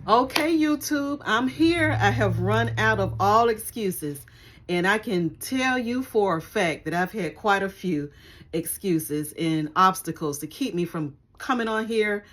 Okay, YouTube, I'm here. I have run out of all excuses. And I can tell you for a fact that I've had quite a few excuses and obstacles to keep me from coming on here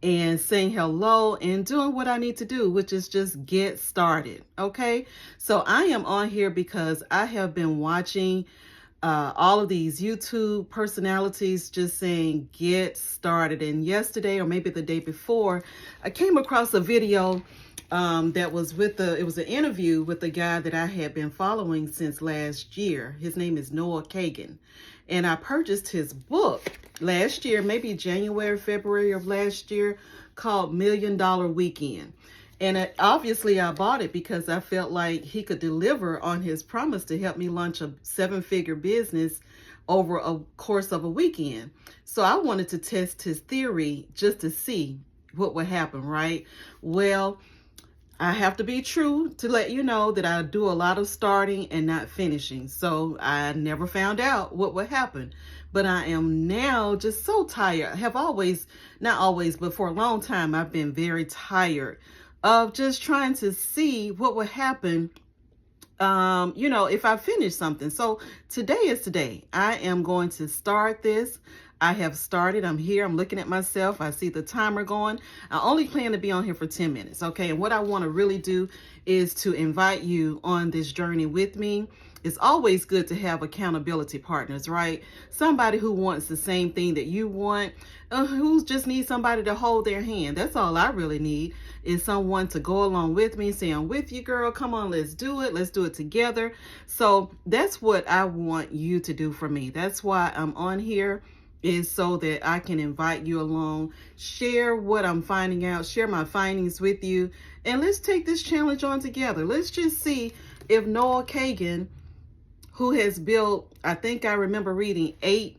and saying hello and doing what I need to do, which is just get started. Okay, so I am on here because I have been watching all of these YouTube personalities just saying get started. And yesterday, or maybe the day before, I came across a video that was it was an interview with a guy that I had been following since last year. His name is Noah Kagan. And I purchased his book last year, maybe January, February of last year, called $1 Million Weekend. And obviously, I bought it because I felt like he could deliver on his promise to help me launch a 7-figure business over a course of a weekend. So I wanted to test his theory just to see what would happen, right? Well, I have to be true to let you know that I do a lot of starting and not finishing. So I never found out what would happen. But I am now just so tired. I have always, not always, but for a long time, I've been very tired of just trying to see what would happen, if I finish something. So today is today. I am going to start this. I have started. I'm here. I'm looking at myself. I see the timer going. I only plan to be on here for 10 minutes. Okay. And what I want to really do is to invite you on this journey with me. It's always good to have accountability partners, right? Somebody who wants the same thing that you want, who just needs somebody to hold their hand. That's all I really need, is someone to go along with me, say, I'm with you, girl. Come on, let's do it. Let's do it together. So that's what I want you to do for me. That's why I'm on here, is so that I can invite you along, share what I'm finding out, share my findings with you, and let's take this challenge on together. Let's just see if Noah Kagan, who has built, I think I remember reading, $8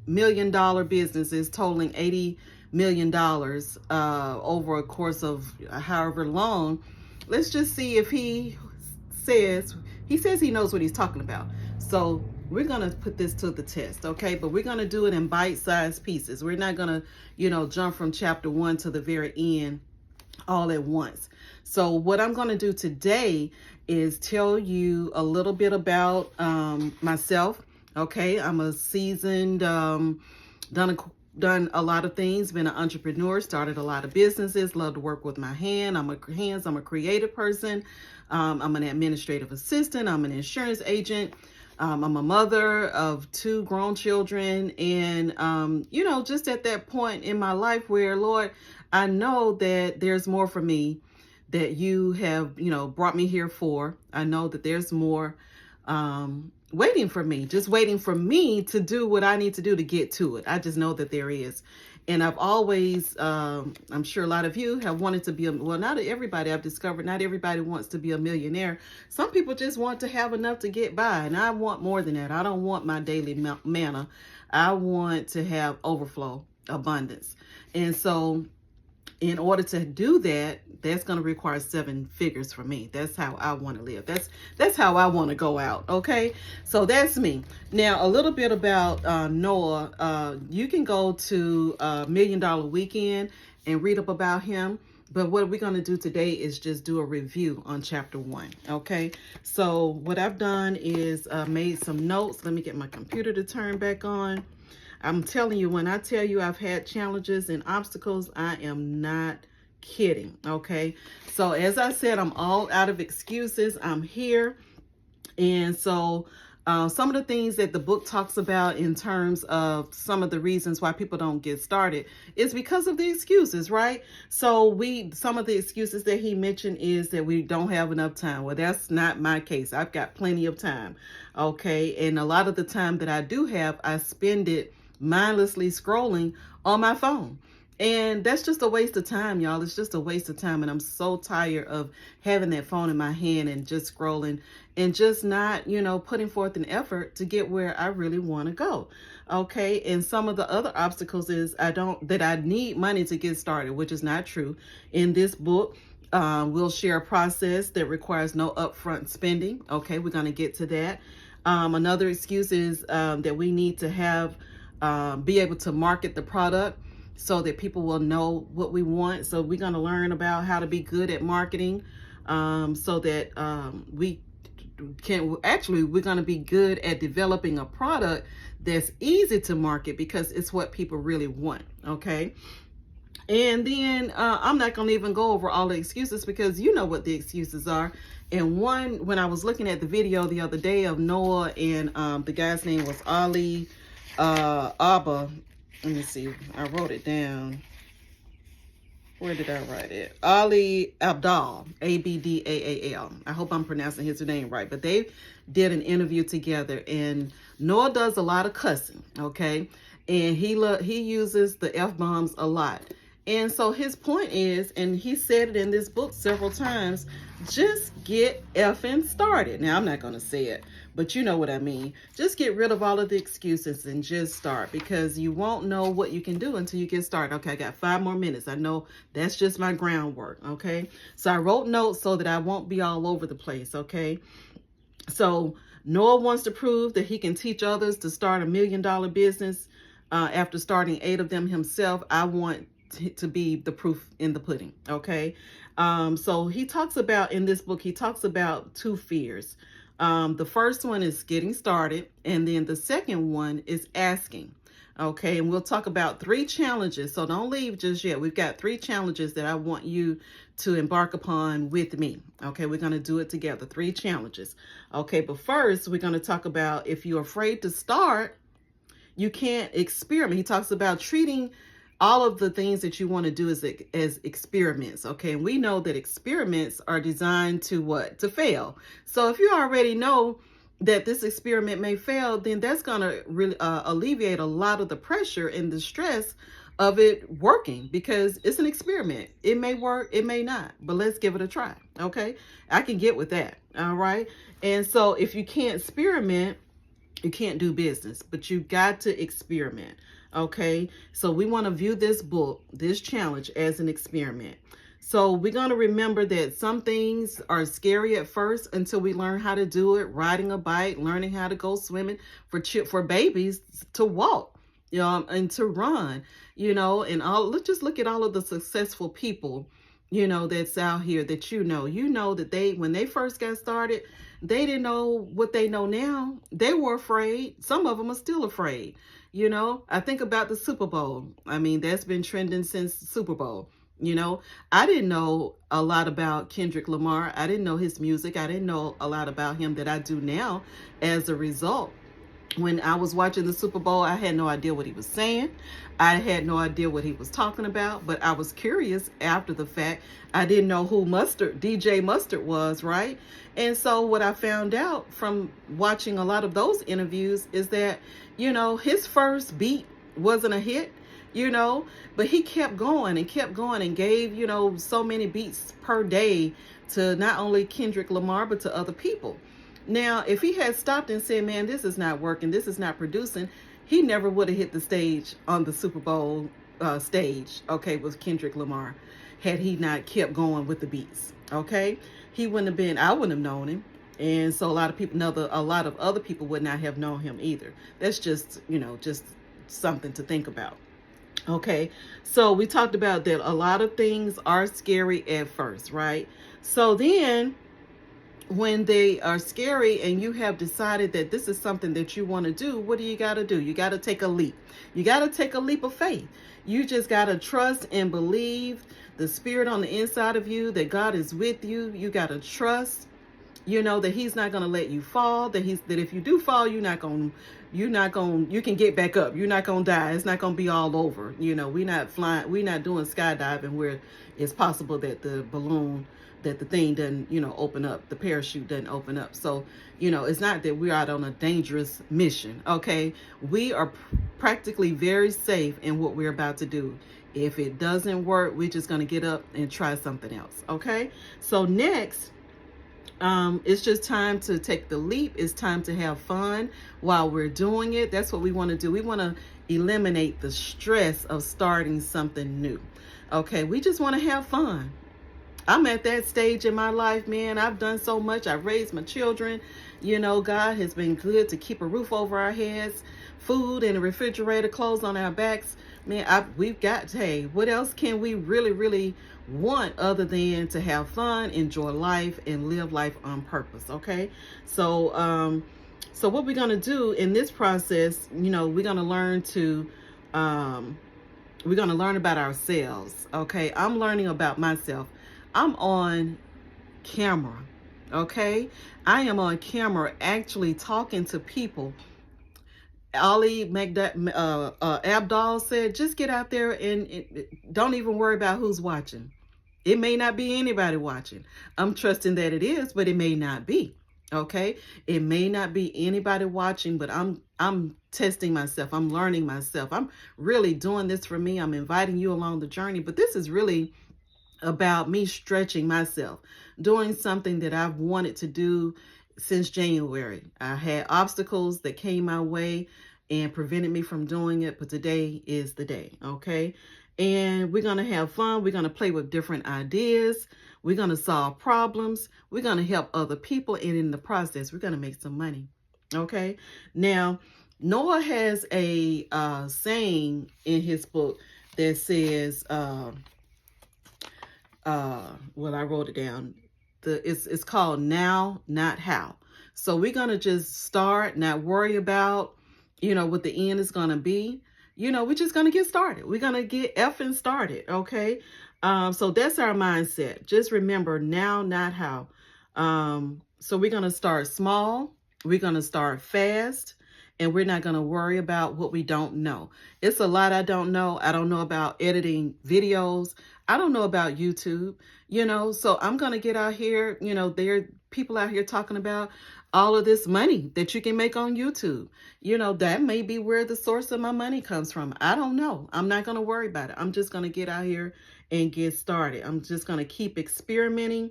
million businesses totaling $80 million over a course of however long. Let's just see if he says he knows what he's talking about. So we're going to put this to the test, okay? But we're going to do it in bite-sized pieces. We're not going to, jump from chapter 1 to the very end all at once. So what I'm going to do today is tell you a little bit about myself. Okay, I'm a seasoned, done a lot of things, been an entrepreneur, started a lot of businesses, love to work with my hands. I'm a creative person. I'm an administrative assistant. I'm an insurance agent. I'm a mother of 2 grown children. And, just at that point in my life where, Lord, I know that there's more for me that you have, brought me here for. I know that there's more waiting for me, just waiting for me to do what I need to do to get to it. I just know that there is. And I've always, I'm sure a lot of you have wanted to be, not everybody, I've discovered not everybody wants to be a millionaire. Some people just want to have enough to get by. And I want more than that. I don't want my daily manna. I want to have overflow, abundance. And so in order to do that, that's going to require 7 figures for me. That's how I want to live. That's how I want to go out. Okay. So that's me. Now, a little bit about Noah. You can go to $1 Million Weekend and read up about him. But what we're going to do today is just do a review on chapter 1. Okay. So what I've done is made some notes. Let me get my computer to turn back on. I'm telling you, when I tell you I've had challenges and obstacles, I am not kidding, okay? So as I said, I'm all out of excuses. I'm here. And so some of the things that the book talks about in terms of some of the reasons why people don't get started is because of the excuses, right? So some of the excuses that he mentioned is that we don't have enough time. Well, that's not my case. I've got plenty of time, okay? And a lot of the time that I do have, I spend it mindlessly scrolling on my phone. And that's just a waste of time, y'all. It's just a waste of time. And I'm so tired of having that phone in my hand and just scrolling and just not, putting forth an effort to get where I really want to go. Okay. And some of the other obstacles is that I need money to get started, which is not true. In this book, we'll share a process that requires no upfront spending. Okay. We're going to get to that. Another excuse is that we need to be able to market the product so that people will know what we want. So we're going to learn about how to be good at marketing, so that we can actually, we're going to be good at developing a product that's easy to market because it's what people really want. Okay. And then I'm not going to even go over all the excuses because you know what the excuses are. And one, when I was looking at the video the other day of Noah and the guy's name was Ali Abba. Let me see. I wrote it down. Where did I write it? Ali Abdal, Abdaal. I hope I'm pronouncing his name right. But they did an interview together, and Noah does a lot of cussing, okay? And he uses the F-bombs a lot. And so his point is, and he said it in this book several times, just get effing started. Now, I'm not going to say it, but you know what I mean. Just get rid of all of the excuses and just start, because you won't know what you can do until you get started. Okay, I got 5 more minutes. I know that's just my groundwork, okay? So I wrote notes so that I won't be all over the place, okay? So Noah wants to prove that he can teach others to start $1 million business after starting 8 of them himself. I want to be the proof in the pudding, okay? So he talks about, in this book, he talks about 2 fears. The first one is getting started, and then the second one is asking. Okay, and we'll talk about 3 challenges. So don't leave just yet. We've got 3 challenges that I want you to embark upon with me. Okay, we're going to do it together. 3 challenges. Okay, but first we're going to talk about, if you're afraid to start, you can't experiment. He talks about treating all of the things that you want to do as experiments. Okay, and we know that experiments are designed to what? To fail. So if you already know that this experiment may fail, then that's going to really alleviate a lot of the pressure and the stress of it working, because it's an experiment. It may work, it may not, but let's give it a try. Okay, I can get with that. All right. And so if you can't experiment, you can't do business, but you got to experiment. Okay, so we want to view this book, this challenge, as an experiment. So we're going to remember that some things are scary at first until we learn how to do it. Riding a bike, learning how to go swimming, for babies to walk, and to run, and all. Let's just look at all of the successful people, that's out here that you know that when they first got started, they didn't know what they know now. They were afraid. Some of them are still afraid. I think about the Super Bowl. I mean, that's been trending since the Super Bowl. I didn't know a lot about Kendrick Lamar. I didn't know his music. I didn't know a lot about him that I do now as a result. When I was watching the Super Bowl, I had no idea what he was saying. I had no idea what he was talking about, but I was curious after the fact. I didn't know who DJ Mustard was, right? And so what I found out from watching a lot of those interviews is that, his first beat wasn't a hit, but he kept going and gave, so many beats per day to not only Kendrick Lamar, but to other people. Now, if he had stopped and said, man, this is not working, this is not producing, he never would have hit the stage on the Super Bowl stage, okay, with Kendrick Lamar, had he not kept going with the beats, okay? I wouldn't have known him. And so a lot of other people would not have known him either. That's just, just something to think about. Okay, so we talked about that a lot of things are scary at first, right? So then, when they are scary and you have decided that this is something that you want to do, what do? You got to take a leap. You got to take a leap of faith. You just got to trust and believe the spirit on the inside of you, that God is with you. You got to trust, that he's not going to let you fall, that if you do fall, you can get back up. You're not going to die. It's not going to be all over. We're not doing skydiving where it's possible that the thing doesn't, open up, the parachute doesn't open up. So, it's not that we're out on a dangerous mission, okay? We are practically very safe in what we're about to do. If it doesn't work, we're just going to get up and try something else, okay? So next, it's just time to take the leap. It's time to have fun while we're doing it. That's what we want to do. We want to eliminate the stress of starting something new, okay? We just want to have fun. I'm at that stage in my life, man. I've done so much. I've raised my children. God has been good to keep a roof over our heads, food in the refrigerator, clothes on our backs. Man, we've got, hey, what else can we really want other than to have fun, enjoy life, and live life on purpose? Okay. So, so what we're going to do in this process, we're going to learn to, um, we're going to learn about ourselves. Okay. I'm learning about myself. I'm on camera. Okay. I am on camera actually talking to people. Abdal said, just get out there and don't even worry about who's watching. It may not be anybody watching. I'm trusting that it is, but it may not be. Okay? It may not be anybody watching, but I'm testing myself. I'm learning myself. I'm really doing this for me. I'm inviting you along the journey, but this is really about me stretching myself, doing something that I've wanted to do since January. I had obstacles that came my way and prevented me from doing it, but today is the day, okay? And we're going to have fun. We're going to play with different ideas. We're going to solve problems. We're going to help other people, and in the process, we're going to make some money, okay? Now, Noah has a saying in his book that says, well, I wrote it down. It's called Now, Not How. So we're gonna just start, not worry about, what the end is gonna be. We're just gonna get started. We're gonna get effing started, okay? So that's our mindset. Just remember, now, not how. So we're gonna start small. We're gonna start fast. And we're not going to worry about what we don't know. It's a lot I don't know. I don't know about editing videos. I don't know about YouTube, so I'm going to get out here. There are people out here talking about all of this money that you can make on YouTube. That may be where the source of my money comes from. I don't know. I'm not going to worry about it. I'm just going to get out here and get started. I'm just going to keep experimenting.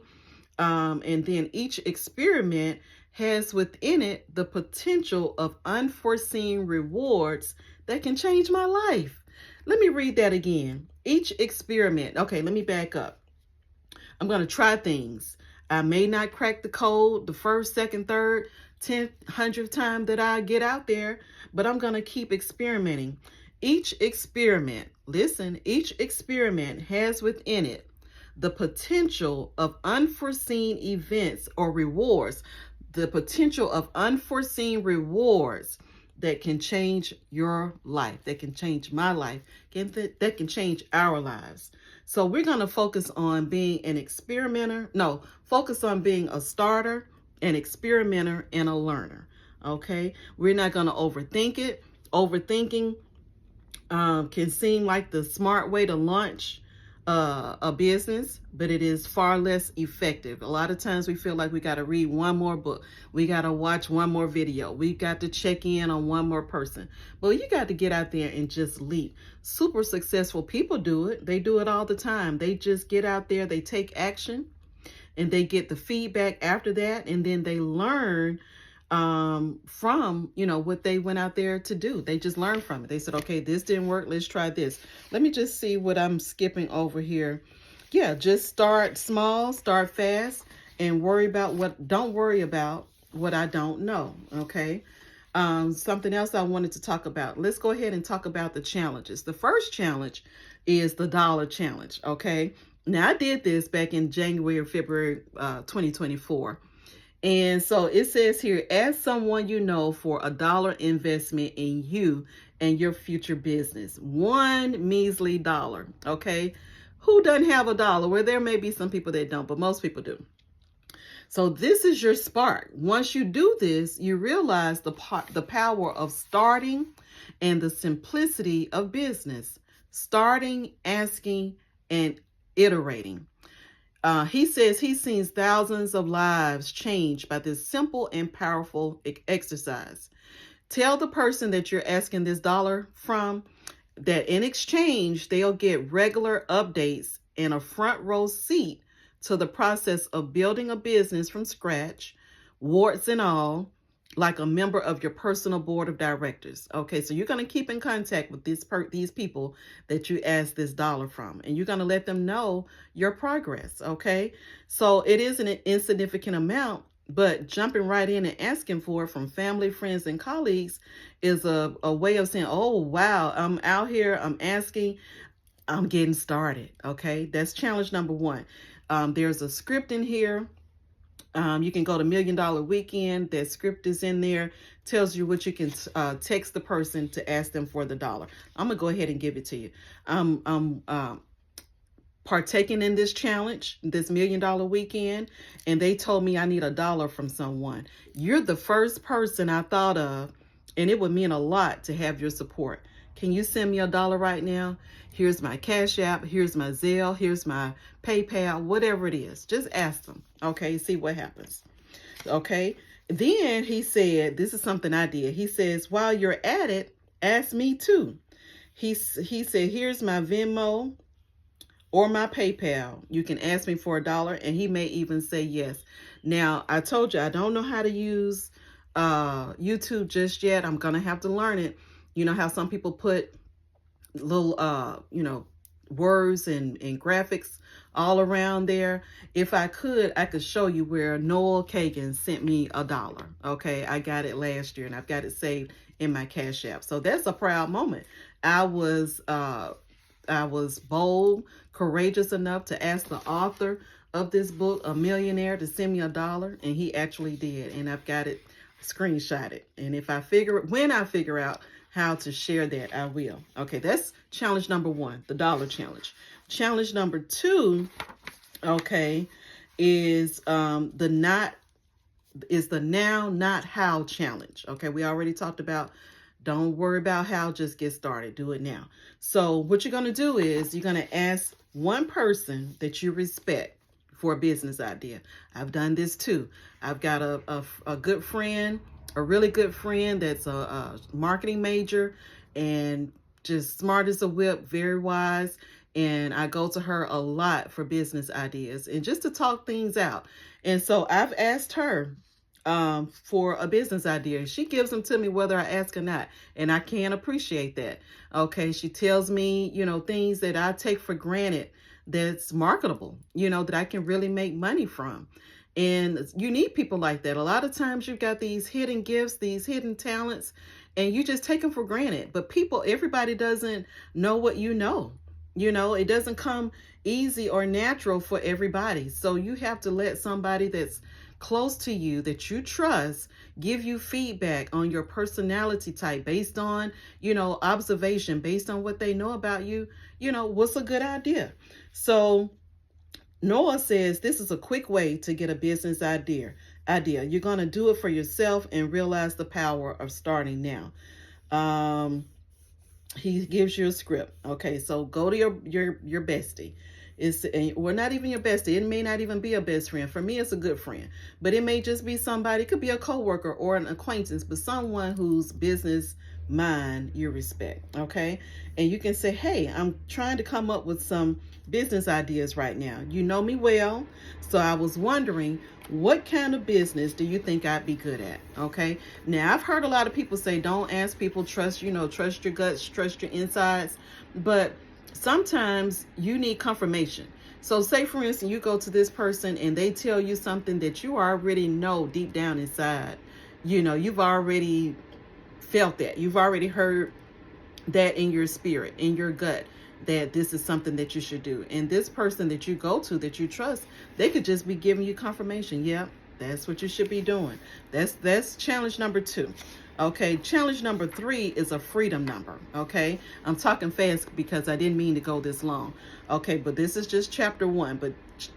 And then each experiment has within it the potential of unforeseen rewards that can change my life. Let me read that again. Each experiment. Okay, let me back up. I'm going to try things. I may not crack the code the first, second, third, 10th, 100th time that I get out there, but I'm going to keep experimenting. Each experiment, listen, each experiment has within it the potential of unforeseen events or rewards, the potential of unforeseen rewards that can change your life, that can change my life, that can change our lives. So we're going to focus on being an experimenter. No, focus on being a starter, an experimenter, and a learner. Okay? We're not going to overthink it. Overthinking can seem like the smart way to launch a business, but it is far less effective. A lot of times we feel like we got to read one more book. We got to watch one more video. We got to check in on one more person. But you got to get out there and just leap. Super successful people do it. They do it all the time. They just get out there, they take action, and they get the feedback after that, and then they learn from, what they went out there to do. They just learned from it. They said, okay, this didn't work. Let's try this. Let me just see what I'm skipping over here. Yeah, just start small, start fast, and don't worry about what I don't know. Okay. Something else I wanted to talk about. Let's go ahead and talk about the challenges. The first challenge is the dollar challenge. Okay. Now I did this back in January or February, 2024. And so it says here, ask someone you know for $1 investment in you and your future business. One measly dollar. Okay. Who doesn't have $1? Well, there may be some people that don't, but most people do. So this is your spark. Once you do this, you realize the power of starting and the simplicity of business. Starting, asking, and iterating. He says he's seen thousands of lives changed by this simple and powerful exercise. Tell the person that you're asking this dollar from that in exchange, they'll get regular updates and a front row seat to the process of building a business from scratch, warts and all, like a member of your personal board of directors. Okay, so you're going to keep in contact with these people that you ask this dollar from, and you're going to let them know your progress. Okay, so it is an insignificant amount, But jumping right in and asking for it from family, friends, and colleagues is a way of saying, oh, wow, I'm out here, I'm asking, I'm getting started. Okay, that's challenge number one. There's a script in here. You can go to $1,000,000 Weekend. That script is in there. Tells you what you can text the person to ask them for the dollar. I'm gonna go ahead and give it to you. I'm partaking in this challenge, this $1,000,000 Weekend, and they told me I need $1 from someone. You're the first person I thought of, and it would mean a lot to have your support. Can you send me $1 right now? Here's my Cash App, here's my Zelle, here's my PayPal, whatever it is. Just ask them, okay? See what happens, okay? Then he said, this is something I did. He says, while you're at it, ask me too. He said, here's my Venmo or my PayPal. You can ask me for $1, and he may even say yes. Now, I told you I don't know how to use YouTube just yet. I'm gonna have to learn it. You know how some people put little words and graphics all around there. If I could show you where Noel Kagan sent me $1. Okay, I got it last year, and I've got it saved in my Cash App. So that's a proud moment. I was bold, courageous enough to ask the author of this book, a millionaire, to send me $1, and he actually did. And I've got it screenshotted. And when I figure out how to share that, I will. Okay, that's challenge number one, the dollar challenge. Challenge number two, okay, is the now, not how challenge. Okay, we already talked about don't worry about how, just get started. Do it now. So what you're going to do is you're going to ask one person that you respect for a business idea. I've done this too. I've got a good friend, a really good friend that's a marketing major and just smart as a whip, very wise. And I go to her a lot for business ideas and just to talk things out. And so I've asked her for a business idea. She gives them to me whether I ask or not, and I can appreciate that. Okay, she tells me, things that I take for granted that's marketable, that I can really make money from. And you need people like that. A lot of times you've got these hidden gifts, these hidden talents, and you just take them for granted. But everybody doesn't know what you know. It doesn't come easy or natural for everybody. So you have to let somebody that's close to you, that you trust, give you feedback on your personality type based on, observation, based on what they know about you, what's a good idea. So Noah says this is a quick way to get a business idea. You're going to do it for yourself and realize the power of starting now. He gives you a script. Okay, so go to your bestie. We're not even your bestie. It may not even be a best friend. For me, it's a good friend, but it may just be somebody. It could be a coworker or an acquaintance, but someone whose business mind you respect. Okay, and you can say, "Hey, I'm trying to come up with some business ideas right now. You know me well, so I was wondering, what kind of business do you think I'd be good at?" Okay. Now, I've heard a lot of people say, don't ask people, trust your guts, trust your insides. But sometimes you need confirmation. So say, for instance, you go to this person and they tell you something that you already know deep down inside. You've already felt that. You've already heard that in your spirit, in your gut, that this is something that you should do. And this person that you go to, that you trust, they could just be giving you confirmation. Yep, that's what you should be doing. That's challenge number two. Okay, challenge number three is a freedom number. Okay, I'm talking fast because I didn't mean to go this long. Okay, but this is just chapter one.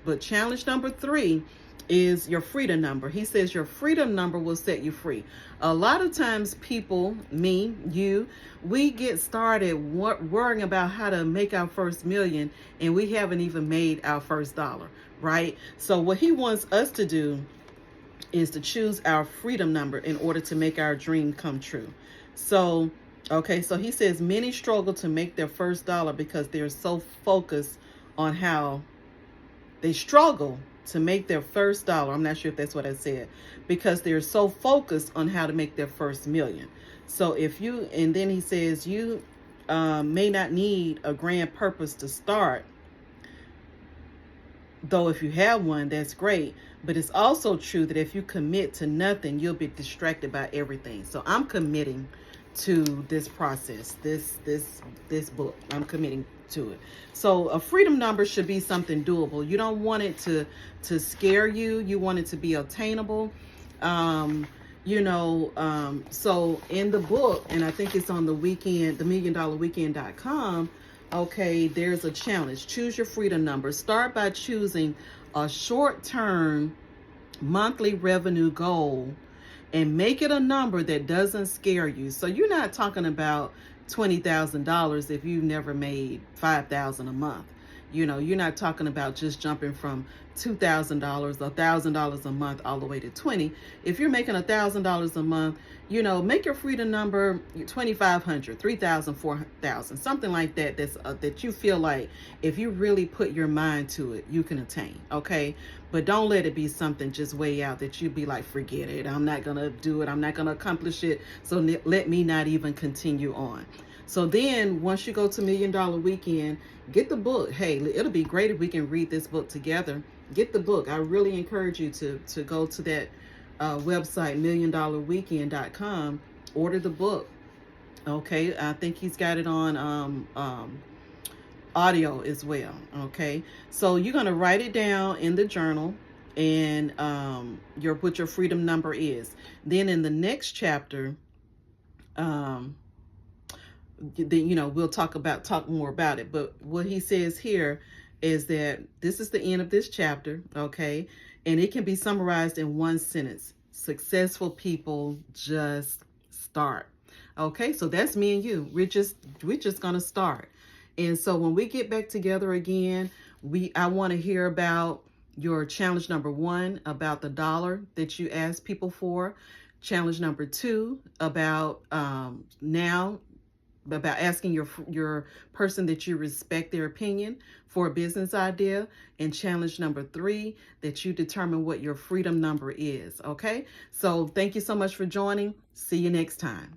But challenge number three is your freedom number. He says your freedom number will set you free. A lot of times people, me, you, we get started worrying about how to make our first million, and we haven't even made our first dollar, right? So what he wants us to do is to choose our freedom number in order to make our dream come true. So, okay, so he says many struggle to make their first dollar because they're so focused on how they struggle to make their first dollar. I'm not sure if that's what I said, because they're so focused on how to make their first million. So and then he says you may not need a grand purpose to start, Though if you have one, that's great. But it's also true that if you commit to nothing, you'll be distracted by everything. So I'm committing to this process, this book. I'm committing to it. So a freedom number should be something doable. You don't want it to scare you. You want it to be obtainable. So in the book, and I think it's on the weekend, the $1,000,000weekend.com. Okay, there's a challenge. Choose your freedom number. Start by choosing a short-term monthly revenue goal and make it a number that doesn't scare you. So you're not talking about $20,000 if you've never made $5,000 a month. You're not talking about just jumping from $2,000, $1,000 a month all the way to 20. If you're making $1,000 a month, make your freedom number 2,500, 3,000, 4,000, something like that. That you feel like if you really put your mind to it, you can attain. Okay, but don't let it be something just way out that you be like, forget it. I'm not gonna do it. I'm not gonna accomplish it. So let me not even continue on. So then once you go to $1,000,000 Weekend, get the book. Hey, it'll be great if we can read this book together. Get the book. I really encourage you to go to that website, $1,000,000weekend.com. Order the book. Okay, I think he's got it on audio as well. Okay, so you're going to write it down in the journal and what your freedom number is. Then in the next chapter, we'll talk more about it. But what he says here is that this is the end of this chapter. Okay, and it can be summarized in one sentence: successful people just start. Okay, so that's me and you. We're just gonna start. And so when we get back together again, I want to hear about your challenge number 1, about the dollar that you ask people for. Challenge number 2, about about asking your person that you respect their opinion for a business idea. And challenge number 3, that you determine what your freedom number is. Okay, so thank you so much for joining. See you next time.